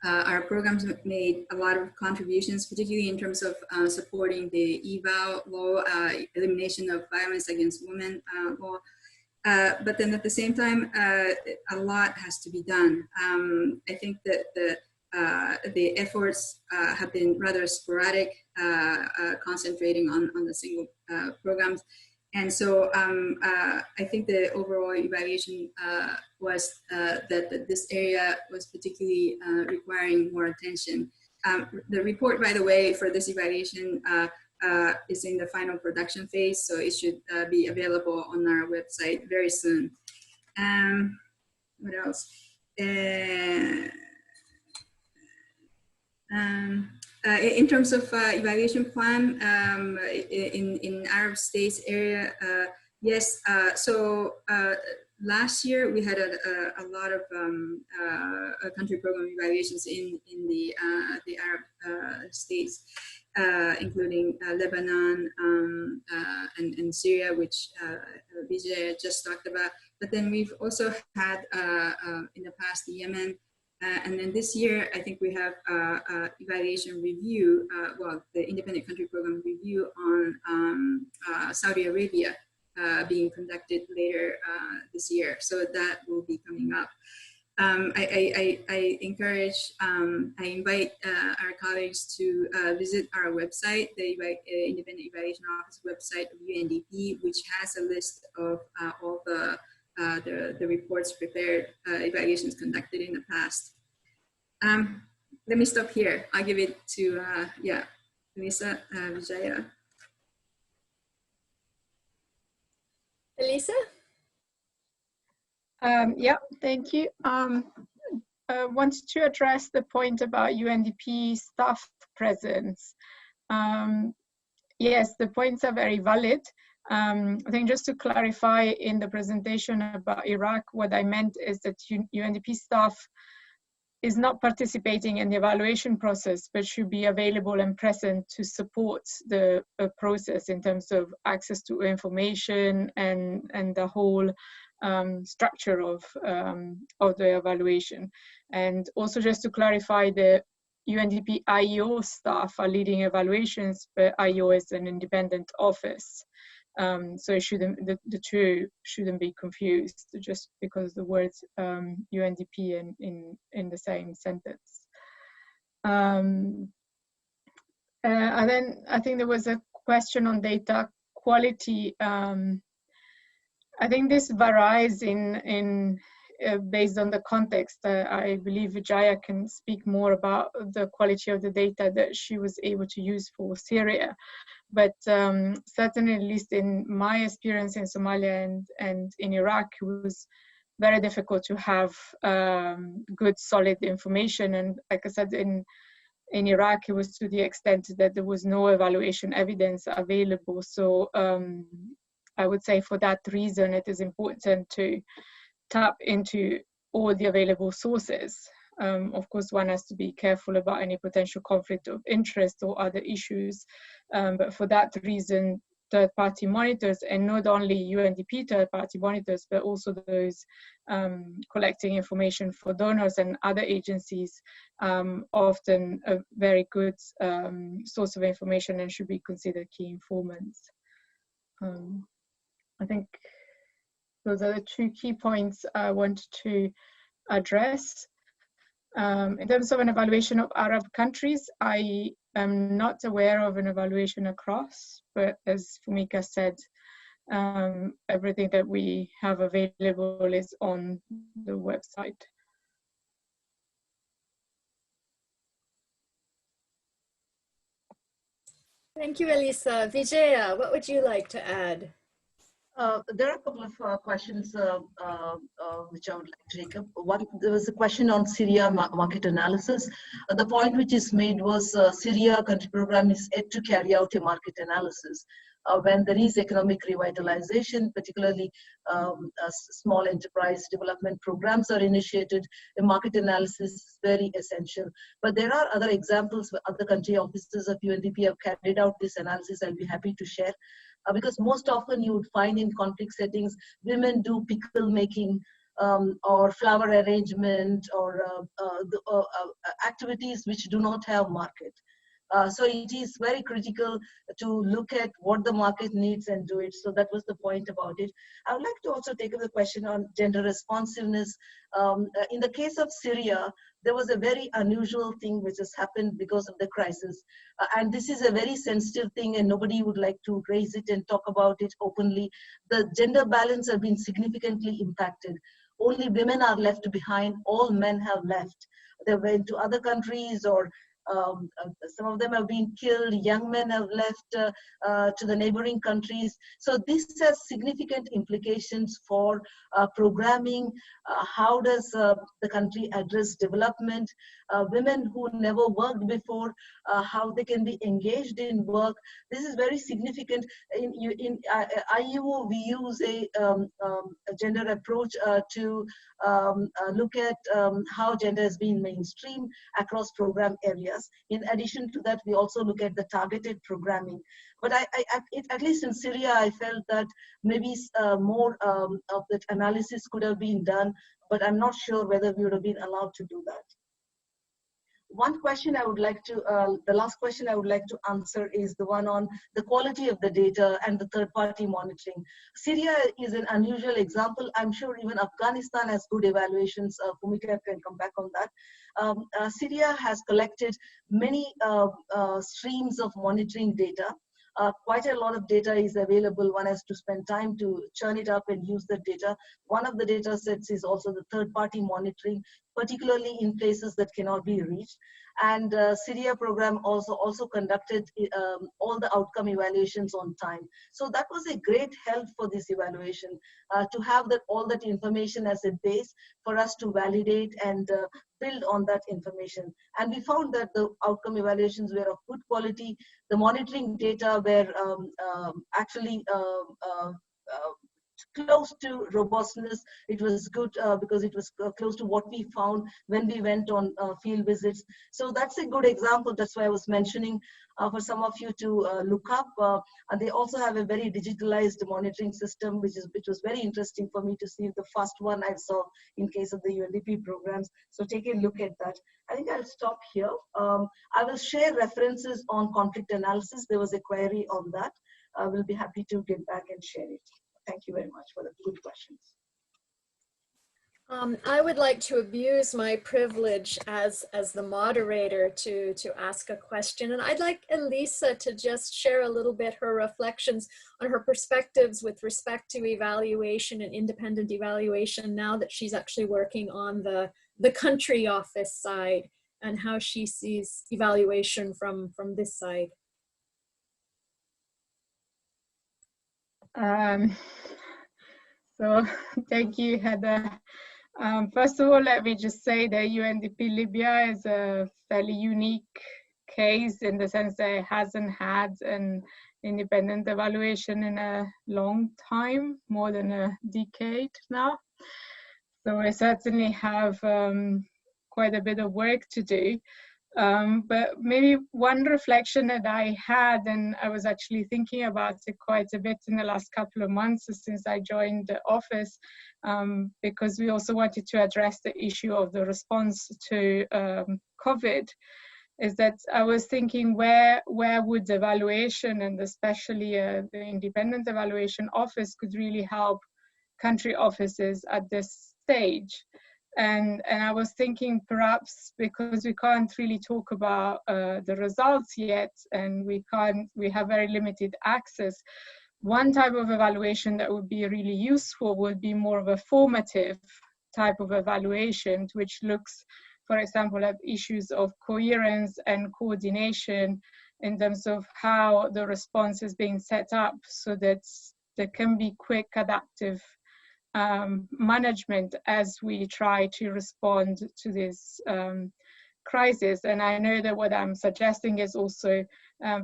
our programs made a lot of contributions, particularly in terms of supporting the eval law, elimination of violence against women law. But then at the same time, a lot has to be done. I think that the efforts have been rather sporadic, concentrating on the single programs. And so I think the overall evaluation was that this area was particularly requiring more attention. The report, by the way, for this evaluation is in the final production phase, so it should be available on our website very soon. What else? In terms of evaluation plan in Arab states area, yes. So last year we had a lot of country program evaluations in the Arab states, including Lebanon and Syria, which Vijay just talked about. But then we've also had in the past Yemen. And then this year, I think we have evaluation review, well, the independent country program review on Saudi Arabia being conducted later this year. So that will be coming up. I encourage, I invite our colleagues to visit our website, the Independent Evaluation Office website of UNDP, which has a list of all the reports prepared, evaluations conducted in the past. Let me stop here. I'll give it to, yeah, Lisa, Vijaya. Elisa? Yeah, thank you. Wanted to address the point about UNDP staff presence. Yes, the points are very valid. I think just to clarify in the presentation about Iraq, what I meant is that UNDP staff is not participating in the evaluation process, but should be available and present to support the process in terms of access to information and the whole structure of the evaluation. And also just to clarify, the UNDP IEO staff are leading evaluations, but IEO is an independent office. So it shouldn't, the two shouldn't be confused just because the words UNDP in the same sentence. And then I think there was a question on data quality. I think this varies based on the context. I believe Vijaya can speak more about the quality of the data that she was able to use for Syria. But certainly, at least in my experience in Somalia and in Iraq, it was very difficult to have good, solid information. And like I said, in Iraq, it was to the extent that there was no evaluation evidence available. So I would say for that reason, it is important to tap into all the available sources. Of course, one has to be careful about any potential conflict of interest or other issues. But for that reason, third-party monitors, and not only UNDP third-party monitors, but also those collecting information for donors and other agencies, often a very good source of information and should be considered key informants. I think those are the two key points I want to address. In terms of an evaluation of Arab countries, I am not aware of an evaluation across, but as Fumika said, everything that we have available is on the website. Thank you, Elisa. Vijaya, what would you like to add? There are a couple of questions which I would like to take up. One, there was a question on Syria market analysis. The point which is made was Syria country program is yet to carry out a market analysis. When there is economic revitalization, particularly small enterprise development programs are initiated, a market analysis is very essential. But there are other examples where other country offices of UNDP have carried out this analysis. I'll be happy to share. Because most often you would find in conflict settings, women do pickle making or flower arrangement or activities which do not have market. So it is very critical to look at what the market needs and do it. So that was the point about it. I would like to also take up the question on gender responsiveness. In the case of Syria, there was a very unusual thing which has happened because of the crisis. And this is a very sensitive thing and nobody would like to raise it and talk about it openly. The gender balance has been significantly impacted. Only women are left behind, all men have left. They went to other countries or some of them have been killed, young men have left to the neighboring countries. So this has significant implications for programming. How does the country address development? Women who never worked before, how they can be engaged in work. This is very significant. In IEO, we use a gender approach to look at how gender has been mainstreamed across program areas. In addition to that, we also look at the targeted programming. But at least in Syria, I felt that maybe more of that analysis could have been done, but I'm not sure whether we would have been allowed to do that. One question I would like to, the last question I would like to answer is the one on the quality of the data and the third-party monitoring. Syria is an unusual example. I'm sure even Afghanistan has good evaluations. Fumika can come back on that. Syria has collected many streams of monitoring data. Quite a lot of data is available. One has to spend time to churn it up and use the data. One of the data sets is also the third-party monitoring, particularly in places that cannot be reached. And Syria program also conducted all the outcome evaluations on time. So that was a great help for this evaluation, to have all that information as a base for us to validate and build on that information. And we found that the outcome evaluations were of good quality. The monitoring data were actually close to robustness. It was good because it was close to what we found when we went on field visits. So that's a good example. That's why I was mentioning for some of you to look up. And they also have a very digitalized monitoring system, which was very interesting for me to see, the first one I saw in case of the UNDP programs. So take a look at that. I think I'll stop here. I will share references on conflict analysis. There was a query on that. I will be happy to get back and share it. Thank you very much for the good questions. I would like to abuse my privilege as the moderator to ask a question. And I'd like Elisa to just share a little bit her reflections on her perspectives with respect to evaluation and independent evaluation now that she's actually working on the country office side, and how she sees evaluation from this side. So thank you, Heather. First of all, let me just say that UNDP Libya is a fairly unique case in the sense that it hasn't had an independent evaluation in a long time, more than a decade now. So we certainly have quite a bit of work to do. But maybe one reflection that I had, and I was actually thinking about it quite a bit in the last couple of months since I joined the office, because we also wanted to address the issue of the response to COVID, is that I was thinking where would the evaluation, and especially the independent evaluation office, could really help country offices at this stage. And I was thinking perhaps because we can't really talk about the results yet, and we have very limited access, one type of evaluation that would be really useful would be more of a formative type of evaluation, which looks, for example, at issues of coherence and coordination in terms of how the response is being set up so that there can be quick adaptive management as we try to respond to this crisis. And I know that what I'm suggesting is also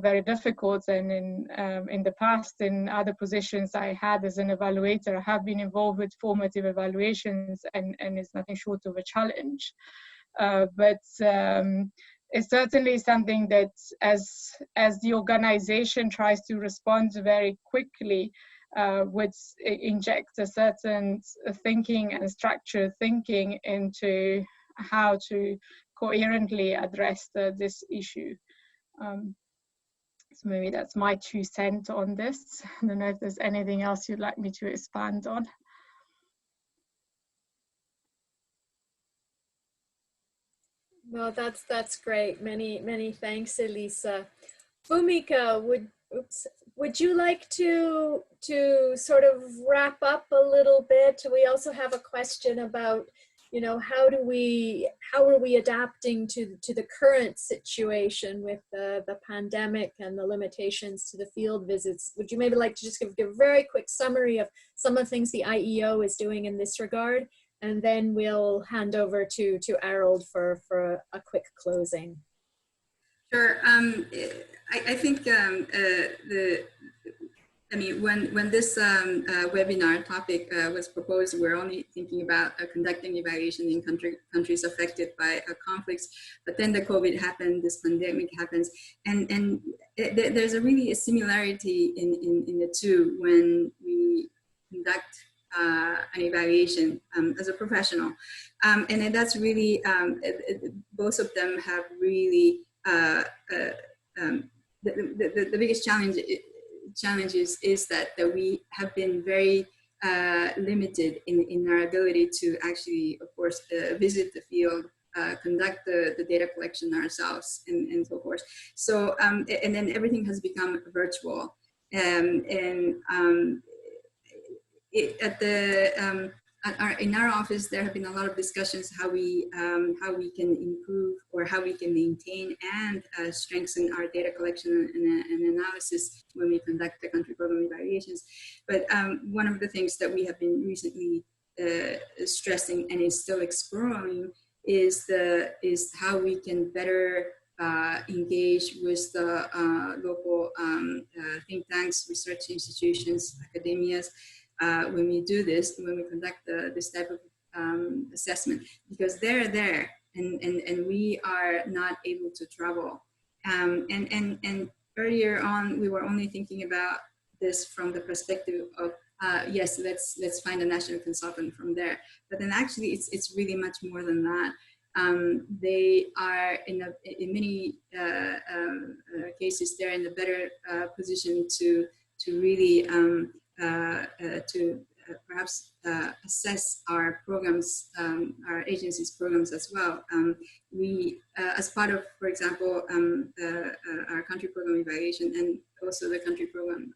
very difficult, and in the past, in other positions I had as an evaluator, I have been involved with formative evaluations, and it's nothing short of a challenge. But it's certainly something that as the organization tries to respond very quickly, would inject a certain thinking and structured thinking into how to coherently address this issue. So maybe that's my 2 cents on this. I don't know if there's anything else you'd like me to expand on. No, that's great. Many thanks, Elisa. Fumika, would you like to sort of wrap up a little bit? We also have a question about, you know, how are we adapting to the current situation with the pandemic and the limitations to the field visits? Would you maybe like to just give a very quick summary of some of the things the IEO is doing in this regard? And then we'll hand over to Harold for a quick closing. Sure. I think when this webinar topic was proposed, we were only thinking about conducting evaluation in countries affected by conflicts. But then the COVID happened, this pandemic happens, and there's really a similarity in the two when we conduct an evaluation as a professional. And then that's really, both of them have really, the biggest challenges is that we have been very limited in our ability to actually, of course, visit the field, conduct the data collection ourselves, and so forth. So, and then everything has become virtual. In our office, there have been a lot of discussions how we can improve or how we can maintain and strengthen our data collection and analysis when we conduct the country program evaluations. But one of the things that we have been recently stressing and is still exploring is how we can better engage with the local think tanks, research institutions, academias, when we do this, when we conduct this type of assessment, because they're there and we are not able to travel. And earlier on, we were only thinking about this from the perspective of, yes, let's find a national consultant from there. But then actually, it's really much more than that. They are in many cases, they're in a better position to really perhaps assess our programs, our agency's programs as well. We, as part of, for example, our country program evaluation and also the country program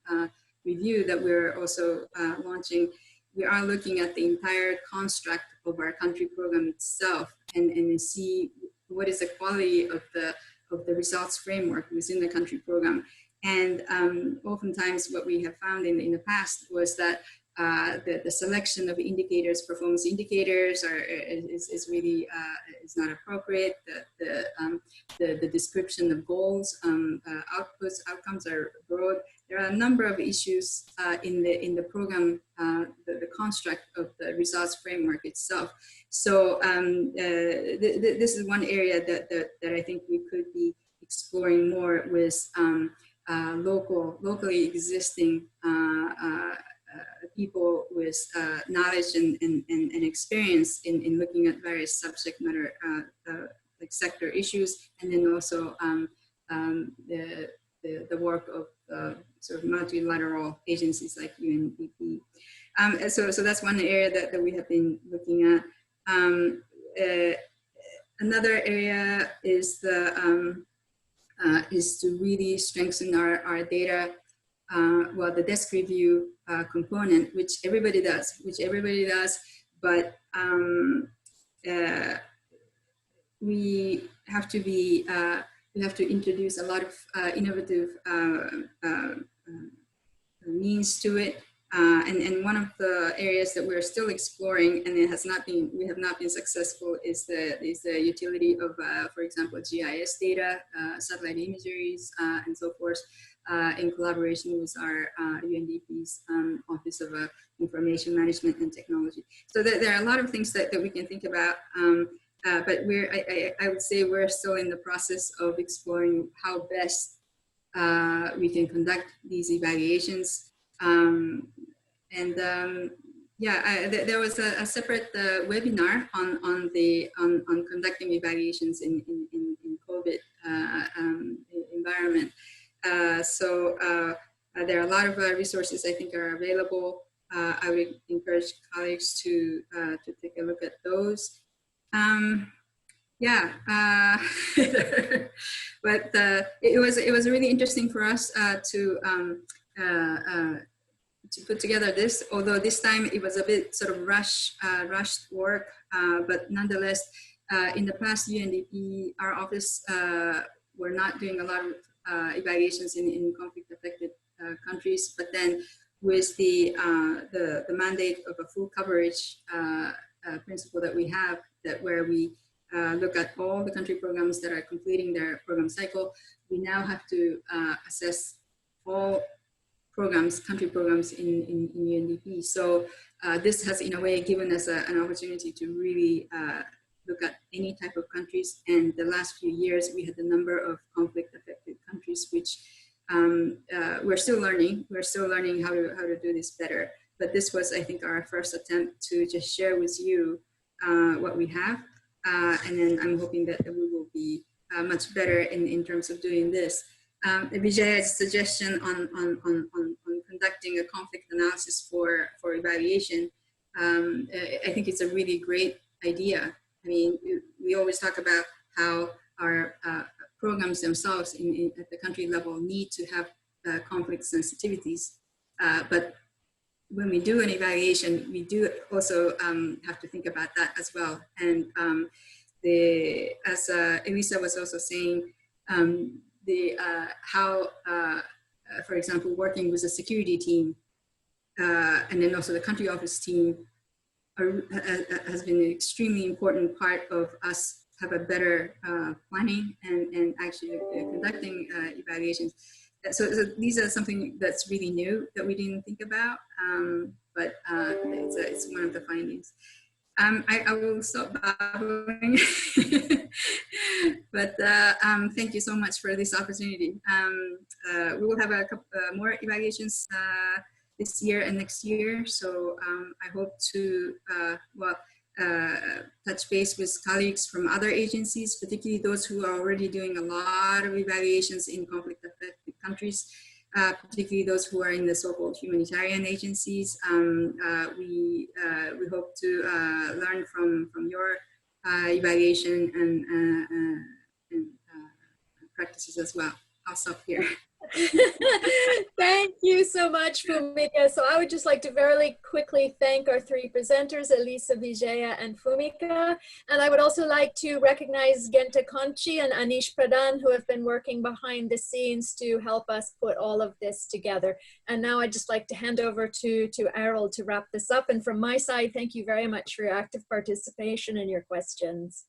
review that we're also launching, we are looking at the entire construct of our country program itself and see what is the quality of the results framework within the country program. And oftentimes what we have found in the past was that the selection of indicators, performance indicators, is really is not appropriate. The description of goals, outcomes are broad. There are a number of issues in the program, the construct of the results framework itself. So this is one area that I think we could be exploring more with locally existing people with knowledge and experience in looking at various subject matter like sector issues, and then also the work of sort of multilateral agencies like UNDP. So that's one area that we have been looking at. Another area is is to really strengthen our data, the desk review component, which everybody does, but we have to introduce a lot of innovative means to it. And one of the areas that we're still exploring, and we have not been successful, is the utility of, for example, GIS data, satellite imageries, and so forth, in collaboration with our UNDP's Office of Information Management and Technology. So there are a lot of things that we can think about, but I would say we're still in the process of exploring how best we can conduct these evaluations. There was a separate webinar on conducting evaluations in COVID environment. There are a lot of resources I think are available. I would encourage colleagues to take a look at those. But it was really interesting for us to put together this, although this time it was a bit sort of rushed work, but nonetheless, in the past UNDP, our office were not doing a lot of evaluations in conflict-affected countries, but then with the mandate of a full coverage principle that we have, where we look at all the country programs that are completing their program cycle, we now have to assess all country programs in UNDP. So this has in a way given us an opportunity to really look at any type of countries. And the last few years, we had a number of conflict-affected countries, which we're still learning. We're still learning how to do this better. But this was, I think, our first attempt to just share with you what we have. And then I'm hoping that we will be much better in terms of doing this. Vijay's suggestion on conducting a conflict analysis for evaluation, I think it's a really great idea. I mean, we always talk about how our programs themselves at the country level need to have conflict sensitivities, but when we do an evaluation, we do also have to think about that as well. And as Elisa was also saying, for example, working with a security team and then also the country office team has been an extremely important part of us have a better planning and actually conducting evaluations. So these are something that's really new that we didn't think about, but it's one of the findings. I will stop babbling, but thank you so much for this opportunity. We will have a couple more evaluations this year and next year, so I hope to touch base with colleagues from other agencies, particularly those who are already doing a lot of evaluations in conflict-affected countries, particularly those who are in the so-called humanitarian agencies. We hope to learn from your evaluation and practices as well. I'll stop here. Thank you so much, Fumika. So I would just like to very quickly thank our three presenters, Elisa, Vijaya, and Fumika. And I would also like to recognize Gente Conchi and Anish Pradhan, who have been working behind the scenes to help us put all of this together. And now I'd just like to hand over to Errol to wrap this up. And from my side, thank you very much for your active participation and your questions.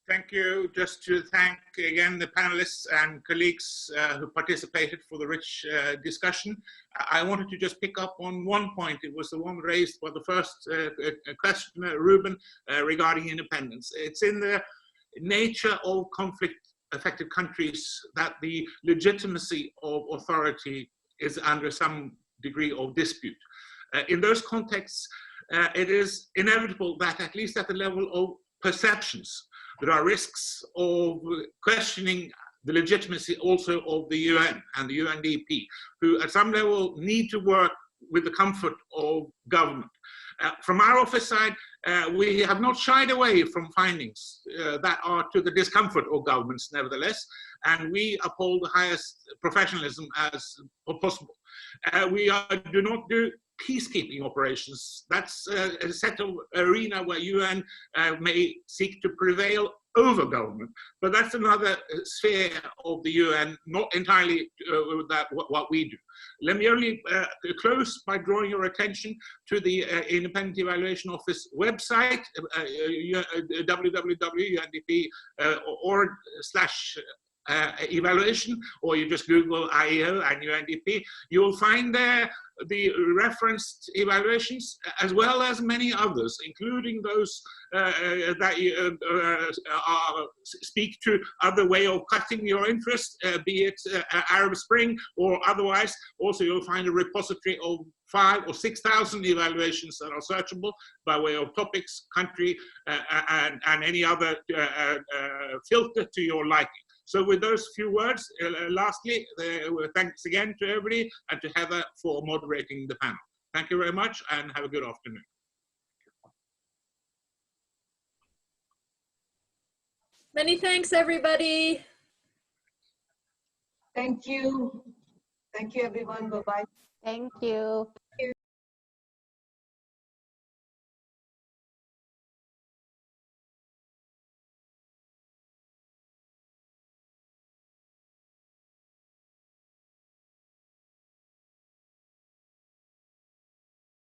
Thank you. Just to thank again the panelists and colleagues who participated for the rich discussion. I wanted to just pick up on one point. It was the one raised by the first questioner, Ruben, regarding independence. It's in the nature of conflict-affected countries that the legitimacy of authority is under some degree of dispute. In those contexts, it is inevitable that at least at the level of perceptions, there are risks of questioning the legitimacy also of the UN and the UNDP, who at some level need to work with the comfort of government. From our office side, we have not shied away from findings that are to the discomfort of governments nevertheless, and we uphold the highest professionalism as possible. We do not do peacekeeping operations. That's a set of arena where UN may seek to prevail over government. But that's another sphere of the UN, not entirely what we do. Let me only close by drawing your attention to the Independent Evaluation Office website, www.undp.org/evaluation, or you just Google IEO and UNDP. You'll find there the referenced evaluations, as well as many others, including those that speak to other way of cutting your interest, be it Arab Spring or otherwise. Also, you'll find a repository of 5,000 or 6,000 evaluations that are searchable by way of topics, country, and any other filter to your liking. So with those few words, lastly, thanks again to everybody and to Heather for moderating the panel. Thank you very much and have a good afternoon. Many thanks, everybody. Thank you. Thank you, everyone. Bye-bye. Thank you.